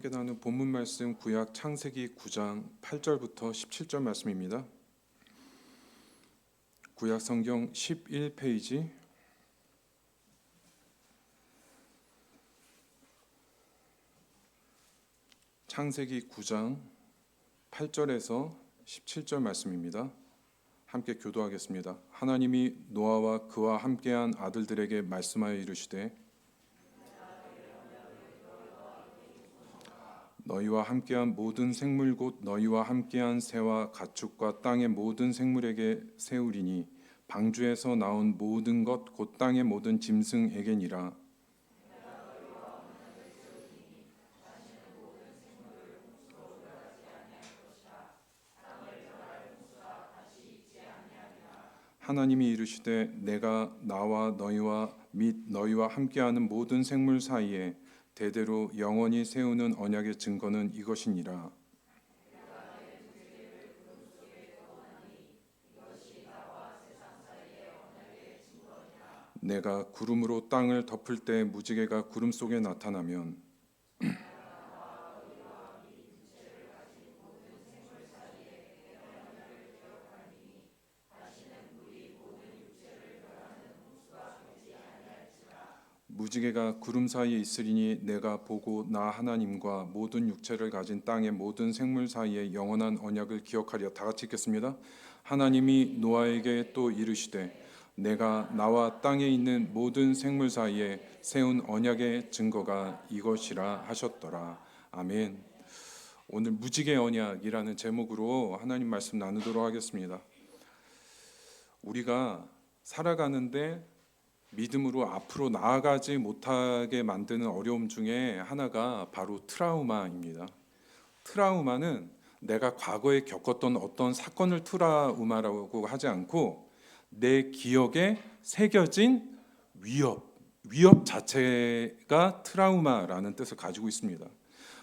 함께 나누는 본문 말씀 구약 창세기 9장 8절부터 17절 말씀입니다. 구약 성경 11페이지 창세기 9장 8절에서 17절 말씀입니다. 함께 교도하겠습니다. 하나님이 노아와 그와 함께한 아들들에게 말씀하여 이르시되 너희와 함께한 모든 생물 곧 너희와 함께한 새와 가축과 땅의 모든 생물에게 세우리니 방주에서 나온 모든 것 곧 땅의 모든 짐승에게니라. 하나님이 이르시되 내가 나와 너희와 및 너희와 함께하는 모든 생물 사이에 대대로 영원히 세우는 언약의 증거는 이것이니라. 내가 구름으로 땅을 덮을 때 무지개가 구름 속에 나타나면 무지개가 구름 사이에 있으리니 내가 보고 나 하나님과 모든 육체를 가진 땅의 모든 생물 사이에 영원한 언약을 기억하리라. 다 같이 읽겠습니다. 하나님이 노아에게 또 이르시되 내가 나와 땅에 있는 모든 생물 사이에 세운 언약의 증거가 이것이라 하셨더라. 아멘. 오늘 무지개 언약이라는 제목으로 하나님 말씀 나누도록 하겠습니다. 우리가 살아가는데 믿음으로 앞으로 나아가지 못하게 만드는 어려움 중에 하나가 바로 트라우마입니다. 트라우마는 내가 과거에 겪었던 어떤 사건을 트라우마라고 하지 않고 내 기억에 새겨진 위협 자체가 트라우마라는 뜻을 가지고 있습니다.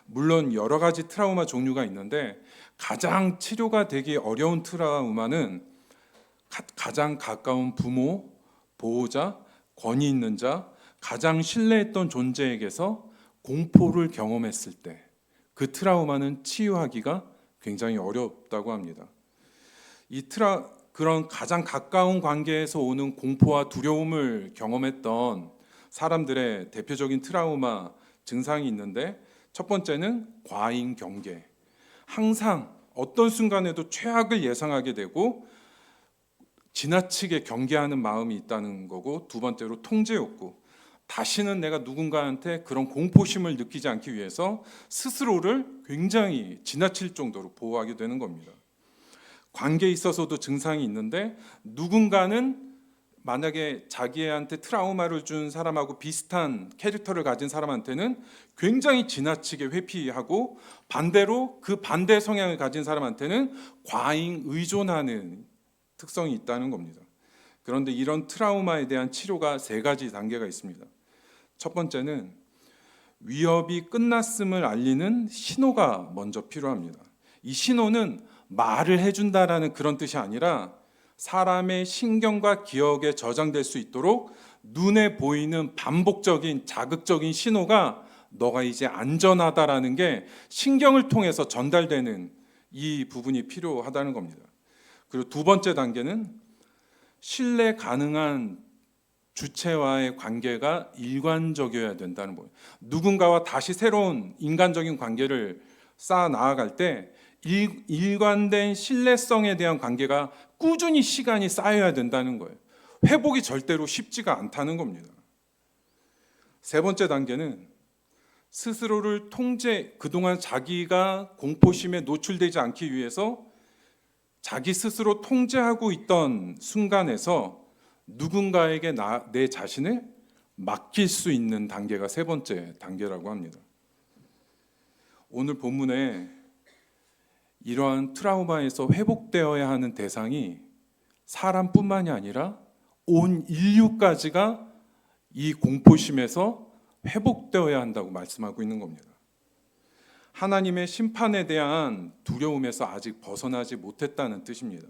물론 여러 가지 트라우마 종류가 있는데 가장 치료가 되기 어려운 트라우마는 가장 가까운 부모, 보호자, 권위 있는 자, 가장 신뢰했던 존재에게서 공포를 경험했을 때 그 트라우마는 치유하기가 굉장히 어렵다고 합니다. 그런 가장 가까운 관계에서 오는 공포와 두려움을 경험했던 사람들의 대표적인 트라우마 증상이 있는데 첫 번째는 과잉 경계. 항상 어떤 순간에도 최악을 예상하게 되고 지나치게 경계하는 마음이 있다는 거고, 두 번째로 통제 욕구. 다시는 내가 누군가한테 그런 공포심을 느끼지 않기 위해서 스스로를 굉장히 지나칠 정도로 보호하게 되는 겁니다. 관계에 있어서도 증상이 있는데 누군가는 만약에 자기한테 트라우마를 준 사람하고 비슷한 캐릭터를 가진 사람한테는 굉장히 지나치게 회피하고, 반대로 그 반대 성향을 가진 사람한테는 과잉 의존하는 특성이 있다는 겁니다. 그런데 이런 트라우마에 대한 치료가 세 가지 단계가 있습니다. 첫 번째는 위협이 끝났음을 알리는 신호가 먼저 필요합니다. 이 신호는 말을 해준다라는 그런 뜻이 아니라 사람의 신경과 기억에 저장될 수 있도록 눈에 보이는 반복적인 자극적인 신호가 너가 이제 안전하다라는 게 신경을 통해서 전달되는 이 부분이 필요하다는 겁니다. 그리고 두 번째 단계는 신뢰 가능한 주체와의 관계가 일관적이어야 된다는 거예요. 누군가와 다시 새로운 인간적인 관계를 쌓아 나아갈 때 일관된 신뢰성에 대한 관계가 꾸준히 시간이 쌓여야 된다는 거예요. 회복이 절대로 쉽지가 않다는 겁니다. 세 번째 단계는 스스로를 그동안 자기가 공포심에 노출되지 않기 위해서 자기 스스로 통제하고 있던 순간에서 누군가에게 내 자신을 맡길 수 있는 단계가 세 번째 단계라고 합니다. 오늘 본문에 이러한 트라우마에서 회복되어야 하는 대상이 사람뿐만이 아니라 온 인류까지가 이 공포심에서 회복되어야 한다고 말씀하고 있는 겁니다. 하나님의 심판에 대한 두려움에서 아직 벗어나지 못했다는 뜻입니다.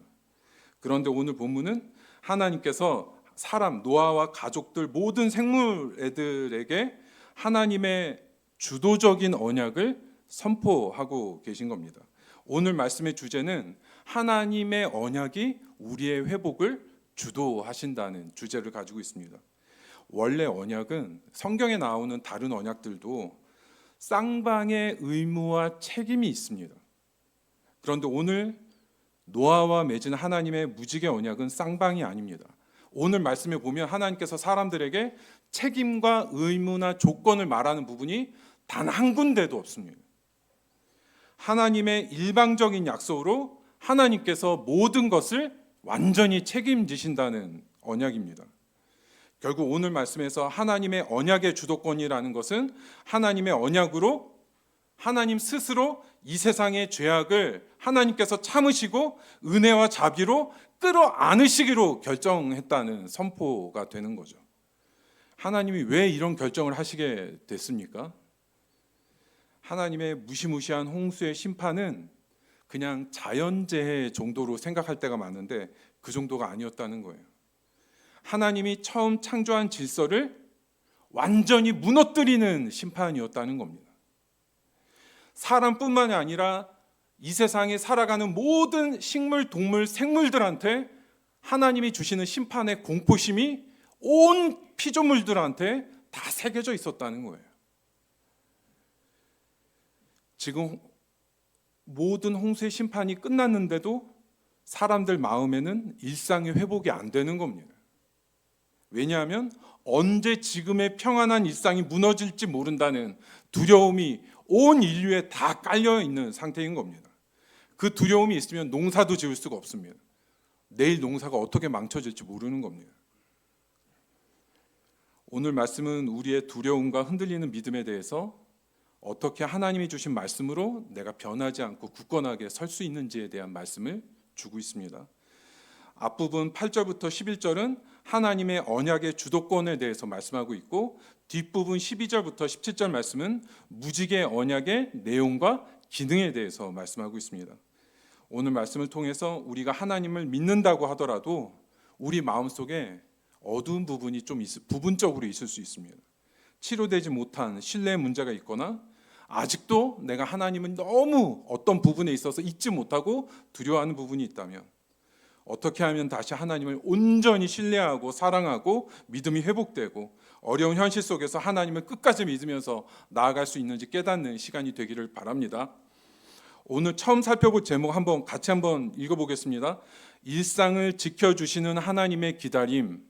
그런데 오늘 본문은 하나님께서 사람, 노아와 가족들 모든 생물 애들에게 하나님의 주도적인 언약을 선포하고 계신 겁니다. 오늘 말씀의 주제는 하나님의 언약이 우리의 회복을 주도하신다는 주제를 가지고 있습니다. 원래 언약은 성경에 나오는 다른 언약들도 쌍방의 의무와 책임이 있습니다. 그런데 오늘 노아와 맺은 하나님의 무지개 언약은 쌍방이 아닙니다. 오늘 말씀에 보면 하나님께서 사람들에게 책임과 의무나 조건을 말하는 부분이 단 한 군데도 없습니다. 하나님의 일방적인 약속으로 하나님께서 모든 것을 완전히 책임지신다는 언약입니다. 결국 오늘 말씀에서 하나님의 언약의 주도권이라는 것은 하나님의 언약으로 하나님 스스로 이 세상의 죄악을 하나님께서 참으시고 은혜와 자비로 끌어안으시기로 결정했다는 선포가 되는 거죠. 하나님이 왜 이런 결정을 하시게 됐습니까? 하나님의 무시무시한 홍수의 심판은 그냥 자연재해 정도로 생각할 때가 많은데 그 정도가 아니었다는 거예요. 하나님이 처음 창조한 질서를 완전히 무너뜨리는 심판이었다는 겁니다. 사람뿐만이 아니라 이 세상에 살아가는 모든 식물, 동물, 생물들한테 하나님이 주시는 심판의 공포심이 온 피조물들한테 다 새겨져 있었다는 거예요. 지금 모든 홍수의 심판이 끝났는데도 사람들 마음에는 일상의 회복이 안 되는 겁니다. 왜냐하면 언제 지금의 평안한 일상이 무너질지 모른다는 두려움이 온 인류에 다 깔려 있는 상태인 겁니다. 그 두려움이 있으면 농사도 지을 수가 없습니다. 내일 농사가 어떻게 망쳐질지 모르는 겁니다. 오늘 말씀은 우리의 두려움과 흔들리는 믿음에 대해서 어떻게 하나님이 주신 말씀으로 내가 변하지 않고 굳건하게 설 수 있는지에 대한 말씀을 주고 있습니다. 앞부분 8절부터 11절은 하나님의 언약의 주도권에 대해서 말씀하고 있고, 뒷부분 12절부터 17절 말씀은 무지개 언약의 내용과 기능에 대해서 말씀하고 있습니다. 오늘 말씀을 통해서 우리가 하나님을 믿는다고 하더라도 우리 마음속에 어두운 부분이 좀 부분적으로 있을 수 있습니다. 치료되지 못한 신뢰의 문제가 있거나 아직도 내가 하나님은 너무 어떤 부분에 있어서 잊지 못하고 두려워하는 부분이 있다면 어떻게 하면 다시 하나님을 온전히 신뢰하고 사랑하고 믿음이 회복되고 어려운 현실 속에서 하나님을 끝까지 믿으면서 나아갈 수 있는지 깨닫는 시간이 되기를 바랍니다. 오늘 처음 살펴볼 제목 같이 한번 읽어보겠습니다. 일상을 지켜주시는 하나님의 기다림.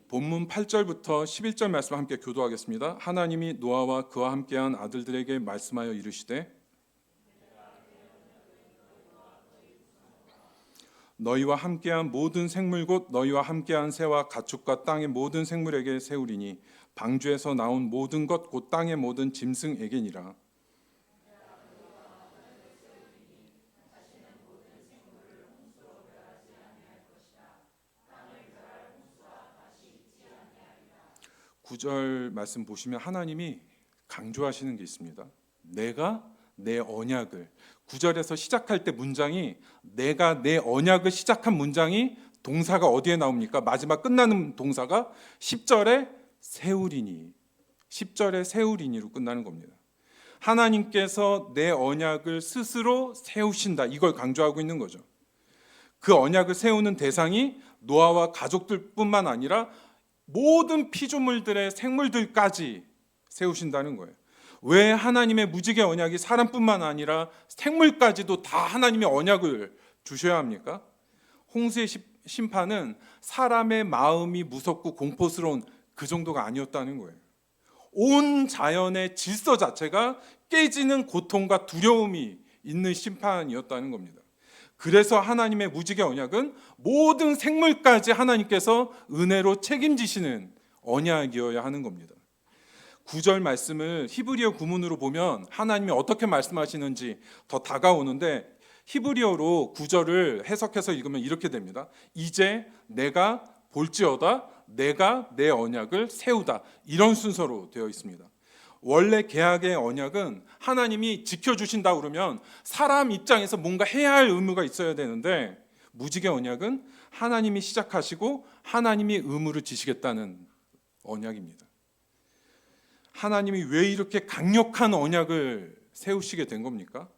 본문 8절부터 11절 말씀 함께 교도하겠습니다. 하나님이 노아와 그와 함께한 아들들에게 말씀하여 이르시되 너희와 함께한 모든 생물 곧 너희와 함께한 새와 가축과 땅의 모든 생물에게 세우리니 방주에서 나온 모든 것 곧 땅의 모든 짐승에게니라. 구절 말씀 보시면 하나님이 강조하시는 게 있습니다. 내가 내 언약을, 9절에서 시작할 때 문장이 내가 내 언약을 시작한 문장이 동사가 어디에 나옵니까? 마지막 끝나는 동사가 10절에 세우리니, 10절에 세우리니로 끝나는 겁니다. 하나님께서 내 언약을 스스로 세우신다, 이걸 강조하고 있는 거죠. 그 언약을 세우는 대상이 노아와 가족들뿐만 아니라 모든 피조물들의 생물들까지 세우신다는 거예요. 왜 하나님의 무지개 언약이 사람뿐만 아니라 생물까지도 다 하나님의 언약을 주셔야 합니까? 홍수의 심판은 사람의 마음이 무섭고 공포스러운 그 정도가 아니었다는 거예요. 온 자연의 질서 자체가 깨지는 고통과 두려움이 있는 심판이었다는 겁니다. 그래서 하나님의 무지개 언약은 모든 생물까지 하나님께서 은혜로 책임지시는 언약이어야 하는 겁니다. 9절 말씀을 히브리어 구문으로 보면 하나님이 어떻게 말씀하시는지 더 다가오는데, 히브리어로 9절을 해석해서 읽으면 이렇게 됩니다. 이제 내가 볼지어다 내가 내 언약을 세우다, 이런 순서로 되어 있습니다. 원래 계약의 언약은 하나님이 지켜주신다 그러면 사람 입장에서 뭔가 해야 할 의무가 있어야 되는데, 무지개 언약은 하나님이 시작하시고 하나님이 의무를 지시겠다는 언약입니다. 하나님이 왜 이렇게 강력한 언약을 세우시게 된 겁니까?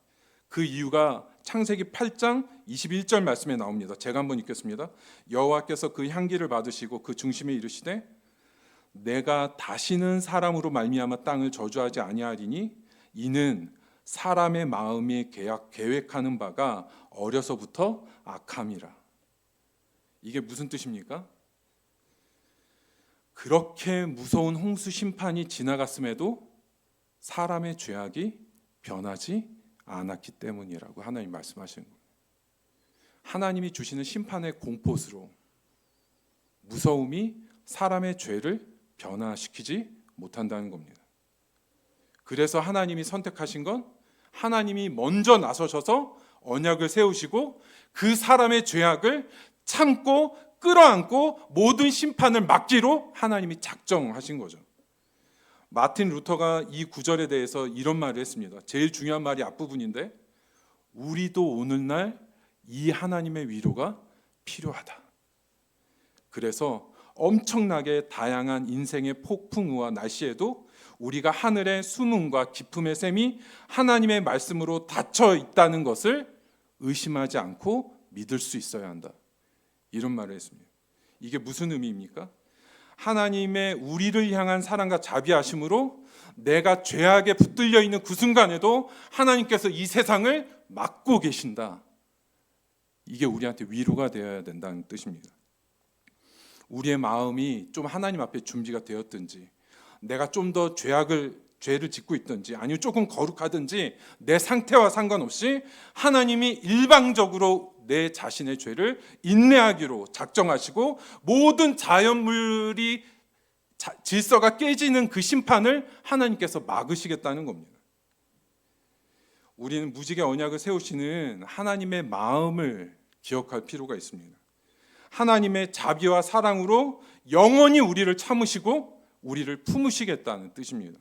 그 이유가 창세기 8장 21절 말씀에 나옵니다. 제가 한번 읽겠습니다. 여호와께서 그 향기를 받으시고 그 중심에 이르시되 내가 다시는 사람으로 말미암아 땅을 저주하지 아니하리니 이는 사람의 마음이 계획하는 바가 어려서부터 악함이라. 이게 무슨 뜻입니까? 그렇게 무서운 홍수 심판이 지나갔음에도 사람의 죄악이 변하지 않았기 때문이라고 하나님 말씀하시는 거예요. 하나님이 주시는 심판의 공포스러움, 무서움이 사람의 죄를 변화시키지 못한다는 겁니다. 그래서 하나님이 선택하신 건 하나님이 먼저 나서셔서 언약을 세우시고 그 사람의 죄악을 참고 끌어안고 모든 심판을 막기로 하나님이 작정하신 거죠. 마틴 루터가 이 구절에 대해서 이런 말을 했습니다. 제일 중요한 말이 앞부분인데 우리도 오늘날 이 하나님의 위로가 필요하다. 그래서 엄청나게 다양한 인생의 폭풍우와 날씨에도 우리가 하늘의 수문과 기품의 샘이 하나님의 말씀으로 닫혀 있다는 것을 의심하지 않고 믿을 수 있어야 한다. 이런 말을 했습니다. 이게 무슨 의미입니까? 하나님의 우리를 향한 사랑과 자비하심으로 내가 죄악에 붙들려 있는 그 순간에도 하나님께서 이 세상을 막고 계신다. 이게 우리한테 위로가 되어야 된다는 뜻입니다. 우리의 마음이 좀 하나님 앞에 준비가 되었든지, 내가 좀 더 죄를 짓고 있든지, 아니면 조금 거룩하든지 내 상태와 상관없이 하나님이 일방적으로 내 자신의 죄를 인내하기로 작정하시고 모든 자연물이 질서가 깨지는 그 심판을 하나님께서 막으시겠다는 겁니다. 우리는 무지개 언약을 세우시는 하나님의 마음을 기억할 필요가 있습니다. 하나님의 자비와 사랑으로 영원히 우리를 참으시고 우리를 품으시겠다는 뜻입니다.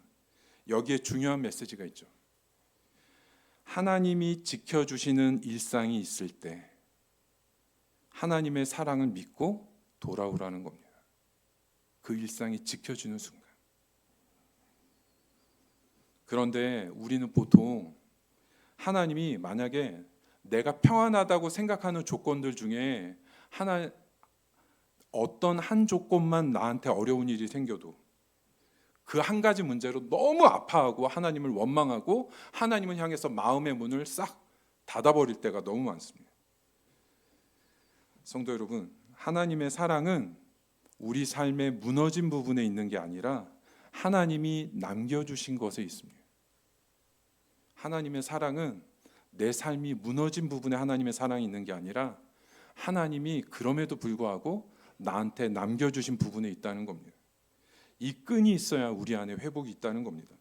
여기에 중요한 메시지가 있죠. 하나님이 지켜주시는 일상이 있을 때 하나님의 사랑을 믿고 돌아오라는 겁니다. 그 일상이 지켜주는 순간. 그런데 우리는 보통 하나님이 만약에 내가 평안하다고 생각하는 조건들 중에 어떤 한 조건만 나한테 어려운 일이 생겨도 그 한 가지 문제로 너무 아파하고 하나님을 원망하고 하나님을 향해서 마음의 문을 싹 닫아버릴 때가 너무 많습니다. 성도 여러분, 하나님의 사랑은 우리 삶의 무너진 부분에 있는 게 아니라 하나님이 남겨주신 것에 있습니다. 하나님의 사랑은 내 삶이 무너진 부분에 하나님의 사랑이 있는 게 아니라 하나님이 그럼에도 불구하고 나한테 남겨주신 부분에 있다는 겁니다. 이 끈이 있어야 우리 안에 회복이 있다는 겁니다.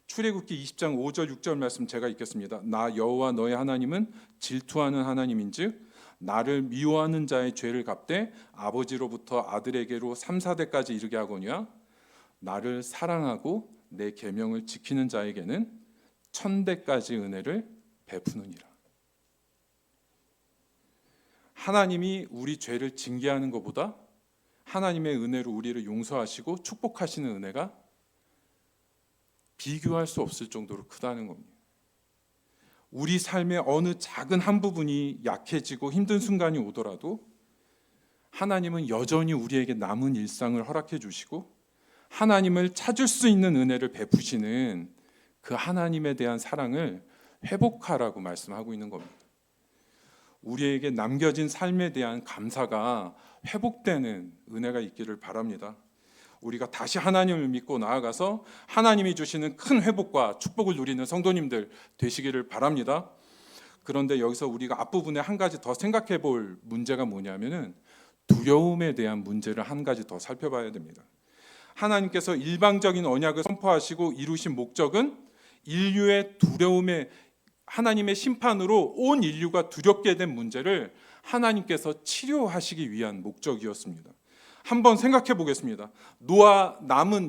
출애굽기 20장 5절 6절 말씀 제가 읽겠습니다. 나 여호와 너의 하나님은 질투하는 하나님인즉 나를 미워하는 자의 죄를 갚되 아버지로부터 아들에게로 3, 4대까지 이르게 하거니와 나를 사랑하고 내 계명을 지키는 자에게는 1000대까지 은혜를 베푸느니라. 하나님이 우리 죄를 징계하는 것보다 하나님의 은혜로 우리를 용서하시고 축복하시는 은혜가 비교할 수 없을 정도로 크다는 겁니다. 우리 삶의 어느 작은 한 부분이 약해지고 힘든 순간이 오더라도 하나님은 여전히 우리에게 남은 일상을 허락해 주시고 하나님을 찾을 수 있는 은혜를 베푸시는 그 하나님에 대한 사랑을 회복하라고 말씀하고 있는 겁니다. 우리에게 남겨진 삶에 대한 감사가 회복되는 은혜가 있기를 바랍니다. 우리가 다시 하나님을 믿고 나아가서 하나님이 주시는 큰 회복과 축복을 누리는 성도님들 되시기를 바랍니다. 그런데 여기서 우리가 앞부분에 한 가지 더 생각해 볼 문제가 뭐냐면은 두려움에 대한 문제를 한 가지 더 살펴봐야 됩니다. 하나님께서 일방적인 언약을 선포하시고 이루신 목적은 인류의 두려움에 하나님의 심판으로 온 인류가 두렵게 된 문제를 하나님께서 치료하시기 위한 목적이었습니다. 한번 생각해 보겠습니다.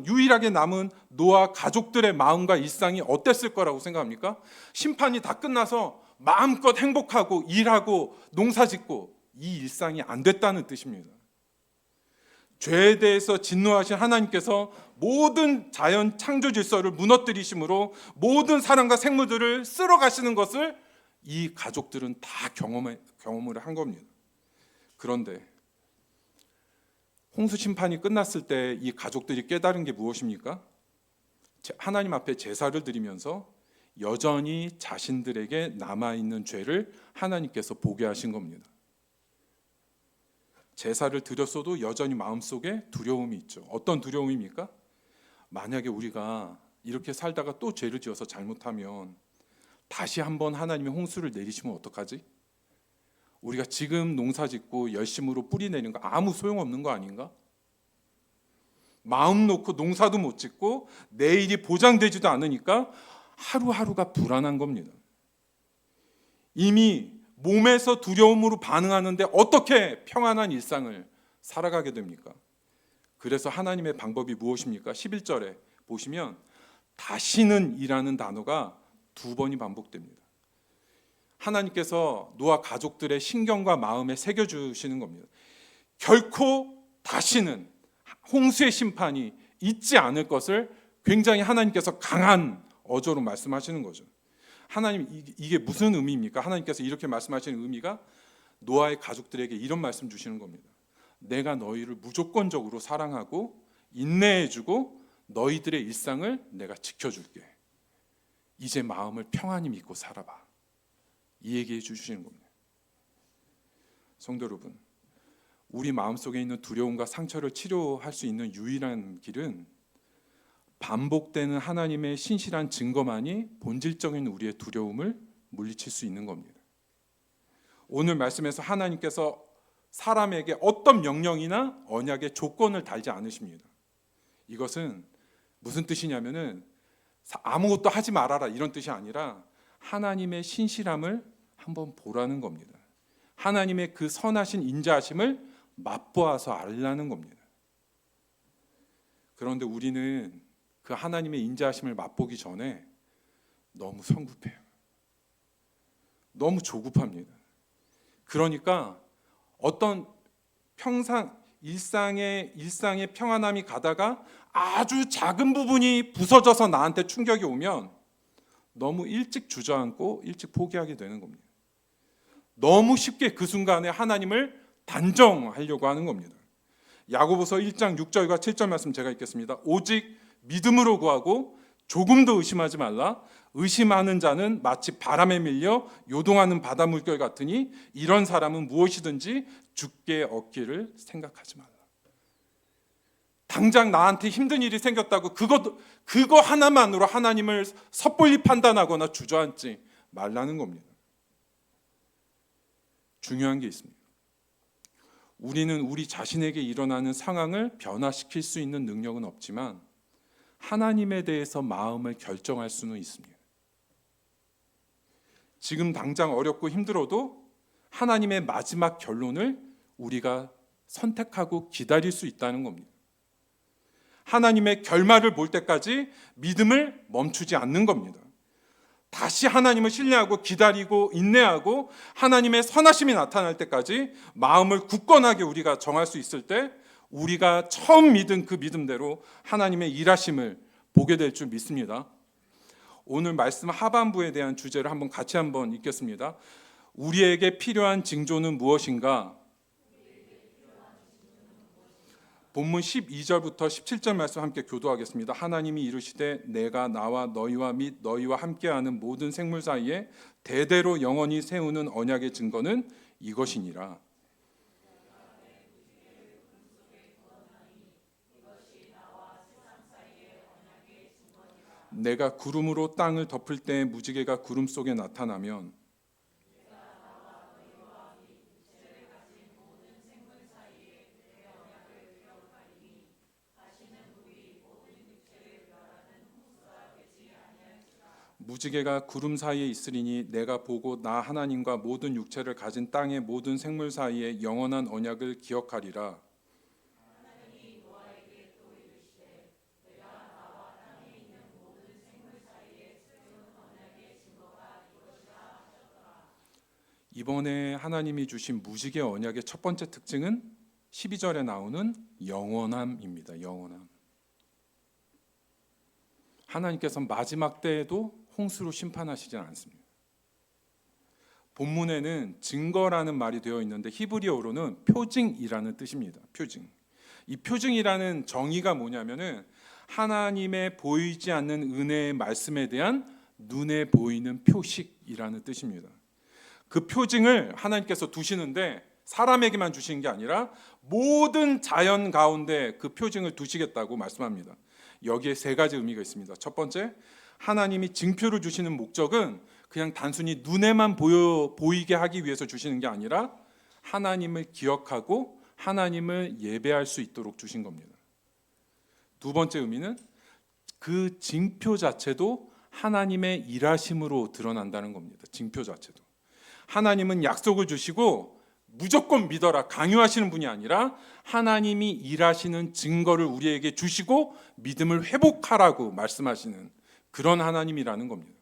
유일하게 남은 노아 가족들의 마음과 일상이 어땠을 거라고 생각합니까? 심판이 다 끝나서 마음껏 행복하고 일하고 농사짓고 이 일상이 안 됐다는 뜻입니다. 죄에 대해서 진노하신 하나님께서 모든 자연 창조 질서를 무너뜨리심으로 모든 사람과 생물들을 쓸어 가시는 것을 이 가족들은 다 경험을 한 겁니다. 그런데 홍수 심판이 끝났을 때 이 가족들이 깨달은 게 무엇입니까? 하나님 앞에 제사를 드리면서 여전히 자신들에게 남아있는 죄를 하나님께서 보게 하신 겁니다. 제사를 드렸어도 여전히 마음속에 두려움이 있죠. 어떤 두려움입니까? 만약에 우리가 이렇게 살다가 또 죄를 지어서 잘못하면 다시 한번 하나님의 홍수를 내리시면 어떡하지? 우리가 지금 농사 짓고 열심으로 뿌리 내는 거 아무 소용없는 거 아닌가? 마음 놓고 농사도 못 짓고 내일이 보장되지도 않으니까 하루하루가 불안한 겁니다. 이미 몸에서 두려움으로 반응하는데 어떻게 평안한 일상을 살아가게 됩니까? 그래서 하나님의 방법이 무엇입니까? 11절에 보시면 다시는 이라는 단어가 2번이 반복됩니다. 하나님께서 노아 가족들의 신경과 마음에 새겨주시는 겁니다. 결코 다시는 홍수의 심판이 있지 않을 것을 굉장히 하나님께서 강한 어조로 말씀하시는 거죠. 하나님, 이게 무슨 의미입니까? 하나님께서 이렇게 말씀하시는 의미가 노아의 가족들에게 이런 말씀 주시는 겁니다. 내가 너희를 무조건적으로 사랑하고 인내해주고 너희들의 일상을 내가 지켜줄게. 이제 마음을 평안히 믿고 살아봐. 이 얘기해 주시는 겁니다. 성도 여러분, 우리 마음속에 있는 두려움과 상처를 치료할 수 있는 유일한 길은 반복되는 하나님의 신실한 증거만이 본질적인 우리의 두려움을 물리칠 수 있는 겁니다. 오늘 말씀에서 하나님께서 사람에게 어떤 명령이나 언약의 조건을 달지 않으십니다. 이것은 무슨 뜻이냐면은 아무것도 하지 말아라 이런 뜻이 아니라 하나님의 신실함을 한번 보라는 겁니다. 하나님의 그 선하신 인자하심을 맛보아서 알라는 겁니다. 그런데 우리는 그 하나님의 인자하심을 맛보기 전에 너무 성급해요. 너무 조급합니다. 그러니까 어떤 일상의 평안함이 가다가 아주 작은 부분이 부서져서 나한테 충격이 오면 너무 일찍 주저앉고 일찍 포기하게 되는 겁니다. 너무 쉽게 그 순간에 하나님을 단정하려고 하는 겁니다. 야고보서 1장 6절과 7절 말씀 제가 읽겠습니다. 오직 믿음으로 구하고 조금도 의심하지 말라. 의심하는 자는 마치 바람에 밀려 요동하는 바다 물결 같으니 이런 사람은 무엇이든지 죽게 얻기를 생각하지 말라. 당장 나한테 힘든 일이 생겼다고 그거 하나만으로 하나님을 섣불리 판단하거나 주저앉지 말라는 겁니다. 중요한 게 있습니다. 우리는 우리 자신에게 일어나는 상황을 변화시킬 수 있는 능력은 없지만 하나님에 대해서 마음을 결정할 수는 있습니다. 지금 당장 어렵고 힘들어도 하나님의 마지막 결론을 우리가 선택하고 기다릴 수 있다는 겁니다. 하나님의 결말을 볼 때까지 믿음을 멈추지 않는 겁니다. 다시 하나님을 신뢰하고 기다리고 인내하고 하나님의 선하심이 나타날 때까지 마음을 굳건하게 우리가 정할 수 있을 때 우리가 처음 믿은 그 믿음대로 하나님의 일하심을 보게 될 줄 믿습니다. 오늘 말씀 하반부에 대한 주제를 같이 한번 읽겠습니다. 우리에게 필요한 징조는 무엇인가? 본문 12절부터 17절 말씀 함께 교도하겠습니다. 하나님이 이르시되 내가 나와 너희와 및 너희와 함께하는 모든 생물 사이에 대대로 영원히 세우는 언약의 증거는 이것이니라. 내가 구름으로 땅을 덮을 때 무지개가 구름 속에 나타나면 무지개가 구름 사이에 있으리니 내가 보고 나 하나님과 모든 육체를 가진 땅의 모든 생물 사이에 영원한 언약을 기억하리라. 이번에 하나님이 주신 무지개 언약의 첫 번째 특징은 12절에 나오는 영원함입니다. 영원함. 하나님께서 마지막 때에도 홍수로 심판하시지 않습니다. 본문에는 증거라는 말이 되어 있는데 히브리어로는 표징이라는 뜻입니다. 표징. 이 표징이라는 정의가 뭐냐면은 하나님의 보이지 않는 은혜의 말씀에 대한 눈에 보이는 표식이라는 뜻입니다. 그 표징을 하나님께서 두시는데 사람에게만 주시는 게 아니라 모든 자연 가운데 그 표징을 두시겠다고 말씀합니다. 여기에 세 가지 의미가 있습니다. 첫 번째, 하나님이 징표를 주시는 목적은 그냥 단순히 눈에만 보이게 하기 위해서 주시는 게 아니라 하나님을 기억하고 하나님을 예배할 수 있도록 주신 겁니다. 두 번째 의미는 그 징표 자체도 하나님의 일하심으로 드러난다는 겁니다. 징표 자체도. 하나님은 약속을 주시고 무조건 믿어라 강요하시는 분이 아니라 하나님이 일하시는 증거를 우리에게 주시고 믿음을 회복하라고 말씀하시는 그런 하나님이라는 겁니다.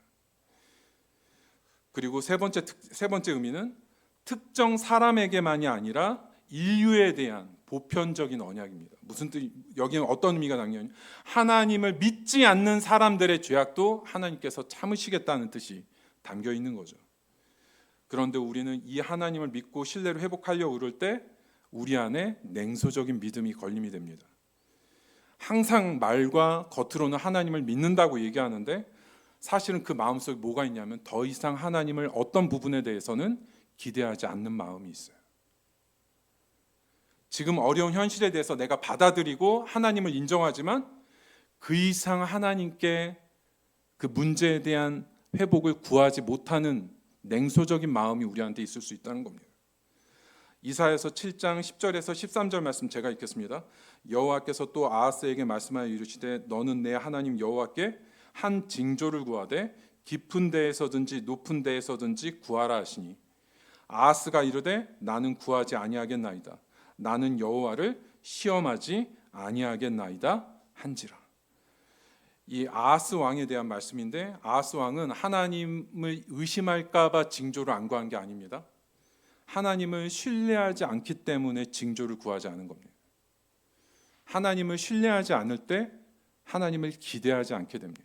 그리고 세 번째 의미는 특정 사람에게만이 아니라 인류에 대한 보편적인 언약입니다. 무슨 뜻? 여기는 어떤 의미가 당연히 하나님을 믿지 않는 사람들의 죄악도 하나님께서 참으시겠다는 뜻이 담겨 있는 거죠. 그런데 우리는 이 하나님을 믿고 신뢰를 회복하려고 그럴 때 우리 안에 냉소적인 믿음이 걸림이 됩니다. 항상 말과 겉으로는 하나님을 믿는다고 얘기하는데 사실은 그 마음속에 뭐가 있냐면 더 이상 하나님을 어떤 부분에 대해서는 기대하지 않는 마음이 있어요. 지금 어려운 현실에 대해서 내가 받아들이고 하나님을 인정하지만 그 이상 하나님께 그 문제에 대한 회복을 구하지 못하는 냉소적인 마음이 우리한테 있을 수 있다는 겁니다. 이사야서 7장 10절에서 13절 말씀 제가 읽겠습니다. 여호와께서 또 아하스에게 말씀하여 이르시되 너는 내 하나님 여호와께 한 징조를 구하되 깊은 데에서든지 높은 데에서든지 구하라 하시니 아하스가 이르되 나는 구하지 아니하겠나이다. 나는 여호와를 시험하지 아니하겠나이다 한지라. 이 아하스 왕에 대한 말씀인데 아하스 왕은 하나님을 의심할까 봐 징조를 안 구한 게 아닙니다. 하나님을 신뢰하지 않기 때문에 징조를 구하지 않은 겁니다. 하나님을 신뢰하지 않을 때 하나님을 기대하지 않게 됩니다.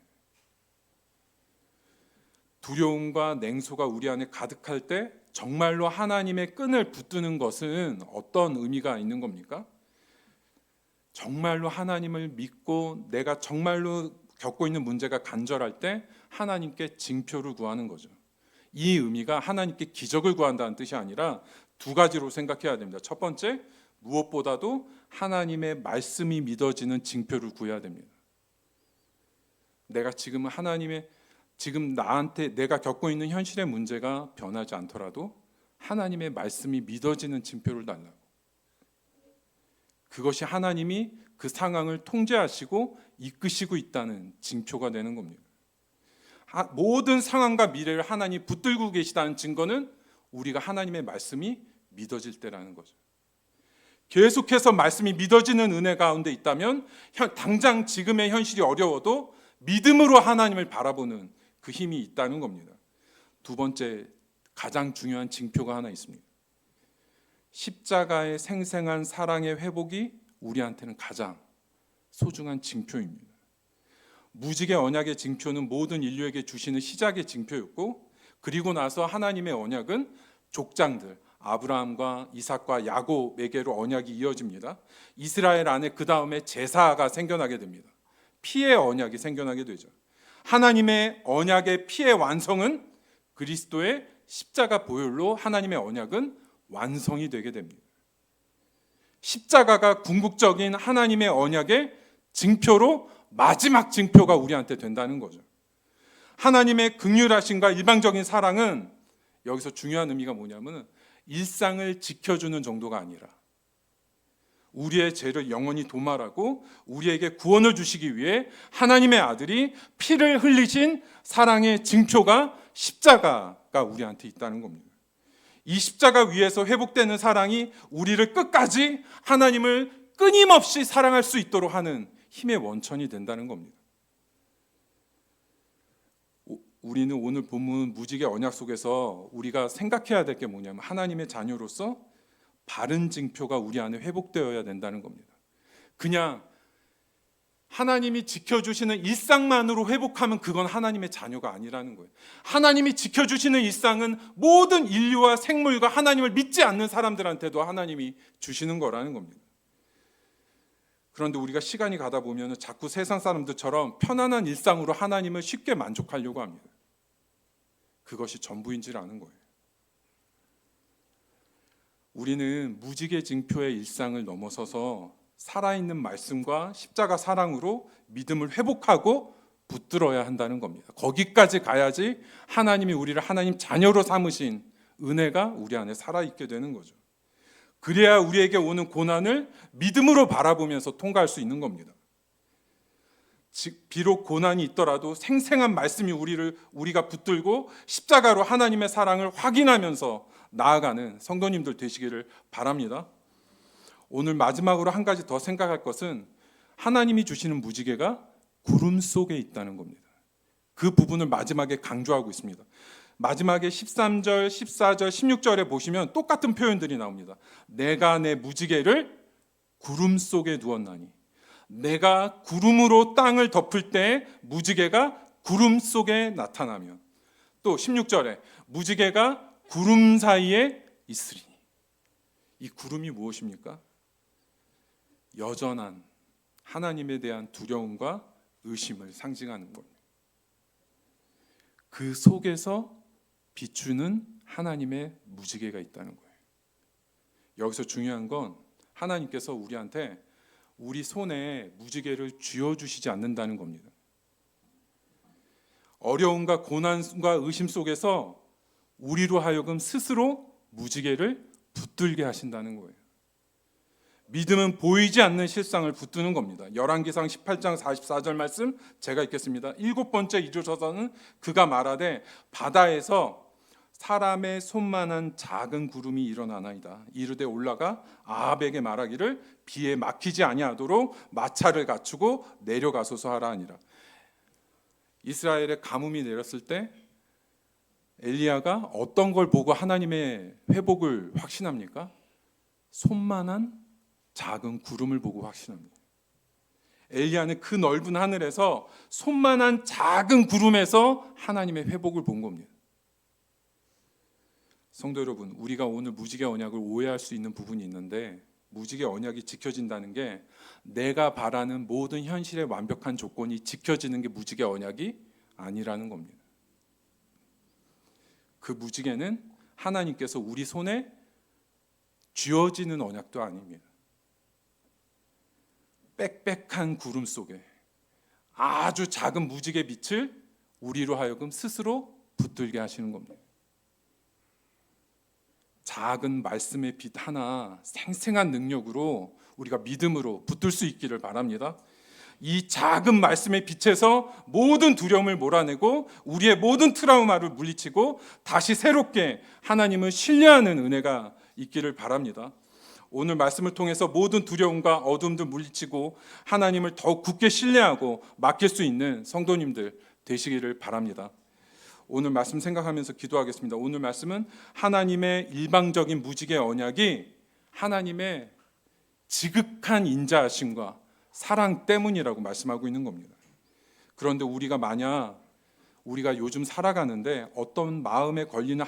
두려움과 냉소가 우리 안에 가득할 때 정말로 하나님의 끈을 붙드는 것은 어떤 의미가 있는 겁니까? 정말로 하나님을 믿고 내가 정말로 겪고 있는 문제가 간절할 때 하나님께 징표를 구하는 거죠. 이 의미가 하나님께 기적을 구한다는 뜻이 아니라 두 가지로 생각해야 됩니다. 첫 번째, 무엇보다도 하나님의 말씀이 믿어지는 징표를 구해야 됩니다. 내가 지금 나한테 내가 겪고 있는 현실의 문제가 변하지 않더라도 하나님의 말씀이 믿어지는 징표를 달라고. 그것이 하나님이 그 상황을 통제하시고 이끄시고 있다는 징표가 되는 겁니다. 모든 상황과 미래를 하나님이 붙들고 계시다는 증거는 우리가 하나님의 말씀이 믿어질 때라는 거죠. 계속해서 말씀이 믿어지는 은혜 가운데 있다면 당장 지금의 현실이 어려워도 믿음으로 하나님을 바라보는 그 힘이 있다는 겁니다. 두 번째 가장 중요한 징표가 하나 있습니다. 십자가의 생생한 사랑의 회복이 우리한테는 가장 소중한 징표입니다. 무지개 언약의 징표는 모든 인류에게 주시는 시작의 징표였고 그리고 나서 하나님의 언약은 족장들 아브라함과 이삭과 야곱에게로 언약이 이어집니다. 이스라엘 안에 그 다음에 제사가 생겨나게 됩니다. 피의 언약이 생겨나게 되죠. 하나님의 언약의 피의 완성은 그리스도의 십자가 보혈로 하나님의 언약은 완성이 되게 됩니다. 십자가가 궁극적인 하나님의 언약의 징표로 마지막 징표가 우리한테 된다는 거죠. 하나님의 긍휼하심과 일방적인 사랑은 여기서 중요한 의미가 뭐냐면 일상을 지켜주는 정도가 아니라 우리의 죄를 영원히 도말하고 우리에게 구원을 주시기 위해 하나님의 아들이 피를 흘리신 사랑의 징표가 십자가가 우리한테 있다는 겁니다. 이 십자가 위에서 회복되는 사랑이 우리를 끝까지 하나님을 끊임없이 사랑할 수 있도록 하는 힘의 원천이 된다는 겁니다. 우리는 오늘 본문 무지개 언약 속에서 우리가 생각해야 될 게 뭐냐면 하나님의 자녀로서 바른 징표가 우리 안에 회복되어야 된다는 겁니다. 그냥 하나님이 지켜주시는 일상만으로 회복하면 그건 하나님의 자녀가 아니라는 거예요. 하나님이 지켜주시는 일상은 모든 인류와 생물과 하나님을 믿지 않는 사람들한테도 하나님이 주시는 거라는 겁니다. 그런데 우리가 시간이 가다 보면 자꾸 세상 사람들처럼 편안한 일상으로 하나님을 쉽게 만족하려고 합니다. 그것이 전부인지를 아는 거예요. 우리는 무지개 징표의 일상을 넘어서서 살아있는 말씀과 십자가 사랑으로 믿음을 회복하고 붙들어야 한다는 겁니다. 거기까지 가야지 하나님이 우리를 하나님 자녀로 삼으신 은혜가 우리 안에 살아있게 되는 거죠. 그래야 우리에게 오는 고난을 믿음으로 바라보면서 통과할 수 있는 겁니다. 비록 고난이 있더라도 생생한 말씀이 우리가 붙들고 십자가로 하나님의 사랑을 확인하면서 나아가는 성도님들 되시기를 바랍니다. 오늘 마지막으로 한 가지 더 생각할 것은 하나님이 주시는 무지개가 구름 속에 있다는 겁니다. 그 부분을 마지막에 강조하고 있습니다. 마지막에 13절, 14절, 16절에 보시면 똑같은 표현들이 나옵니다. 내가 내 무지개를 구름 속에 두었나니, 내가 구름으로 땅을 덮을 때 무지개가 구름 속에 나타나면, 또 16절에 무지개가 구름 사이에 있으리니. 이 구름이 무엇입니까? 여전한 하나님에 대한 두려움과 의심을 상징하는 겁니다. 그 속에서 비추는 하나님의 무지개가 있다는 거예요. 여기서 중요한 건 하나님께서 우리한테 우리 손에 무지개를 쥐어주시지 않는다는 겁니다. 어려움과 고난과 의심 속에서 우리로 하여금 스스로 무지개를 붙들게 하신다는 거예요. 믿음은 보이지 않는 실상을 붙드는 겁니다. 열왕기상 18장 44절 말씀 제가 읽겠습니다. 7번째 이르러서는 그가 말하되 바다에서 사람의 손만한 작은 구름이 일어나나이다. 이르되 올라가 아합에게 말하기를 비에 막히지 아니하도록 마차를 갖추고 내려가소서 하라 하니라. 이스라엘에 가뭄이 내렸을 때 엘리야가 어떤 걸 보고 하나님의 회복을 확신합니까? 손만한 작은 구름을 보고 확신합니다. 엘리야는 그 넓은 하늘에서 손만한 작은 구름에서 하나님의 회복을 본 겁니다. 성도 여러분, 우리가 오늘 무지개 언약을 오해할 수 있는 부분이 있는데, 무지개 언약이 지켜진다는 게 내가 바라는 모든 현실의 완벽한 조건이 지켜지는 게 무지개 언약이 아니라는 겁니다. 그 무지개는 하나님께서 우리 손에 쥐어지는 언약도 아닙니다. 빽빽한 구름 속에 아주 작은 무지개 빛을 우리로 하여금 스스로 붙들게 하시는 겁니다. 작은 말씀의 빛 하나 생생한 능력으로 우리가 믿음으로 붙들 수 있기를 바랍니다. 이 작은 말씀의 빛에서 모든 두려움을 몰아내고 우리의 모든 트라우마를 물리치고 다시 새롭게 하나님을 신뢰하는 은혜가 있기를 바랍니다. 오늘 말씀을 통해서 모든 두려움과 어둠들 물리치고 하나님을 더욱 굳게 신뢰하고 맡길 수 있는 성도님들 되시기를 바랍니다. 오늘 말씀 생각하면서 기도하겠습니다. 오늘 말씀은 하나님의 일방적인 무지개 언약이 하나님의 지극한 인자하심과 사랑 때문이라고 말씀하고 있는 겁니다. 그런데 우리가 만약 우리가 요즘 살아가는데 어떤 마음에 걸리는